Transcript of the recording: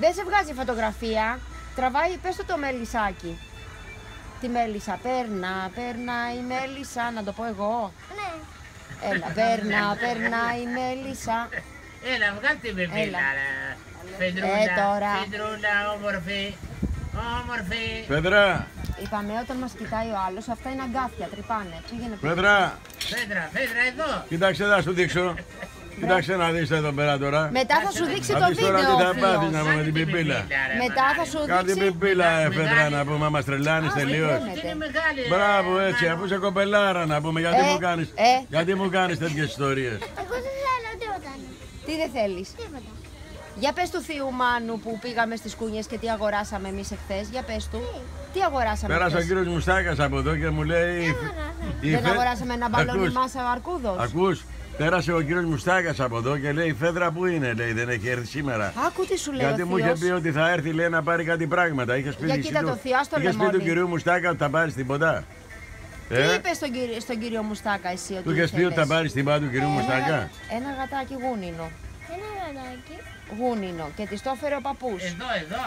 Δεν σε βγάζει φωτογραφία. Τραβάει, πες το μέλισσάκι. Τη μέλισσα. Περνά η μέλισσα. Να το πω εγώ. Ναι. Έλα, περνά η μέλισσα. Έλα, βγάλ' τη μπιμπίλα, τώρα. Φεντρούλα, όμορφη. Όμορφη. Πέτρα. Είπαμε όταν μας κοιτάει ο άλλος, αυτά είναι αγκάθια, τρυπάνε. Πήγαινε πίσω. Πέτρα. Φέντρα, εδώ. Κοίταξε να σου δείξω. Κοίταξε να δεις εδώ πέρα τώρα. Μετά θα σου δείξει Θα το δεις τώρα βίντεο. τι θα ο πάθεις Φίος. να πούμε την πιπίλα. Μετά θα σου Κάτι δείξει. πιπίλα, Πέτρα, να πούμε, άμα τρελάνεις τελείως. Είναι μεγάλη. Μπράβο, έτσι, αφού είσαι κοπελάρα να πούμε, γιατί μου κάνεις τέτοιες ιστορίες. Εγώ δεν θέλω τίποτα. Τι δεν θέλεις. Τίποτα. Για πες του θείου Μάνου που πήγαμε στις Κούνιες και τι αγοράσαμε εμείς εχθές. Για πες του. Τι αγοράσαμε Πέρασε ο εχθές. κύριος Μουστάκας από εδώ και μου λέει. Δεν αγοράσαμε ένα μπαλόνι μάσα αρκούδος. Ακούς, πέρασε ο κύριος Μουστάκας από εδώ και λέει: η Φέδρα που είναι, λέει, δεν έχει έρθει σήμερα. Άκου τι σου λέει Γιατί ο μου είχε θείος. πει ότι θα έρθει, λέει, να πάρει κάτι πράγματα. Είχες πει, Για κοίτα το θείο, ας το είχες πει λεμόνι. του κυρίου Μουστάκα ότι θα πάρει τίποτα. Τι είπες στον κύριο Μουστάκα εσύ ότι Του είχες πει ότι θα ήθελες? πάρει τίποτα του κυρίου Μουστάκα. Ένα γατάκι γούνινο. Ένα γαλάκι. Γούνινο και της το έφερε ο παππούς. Εδώ.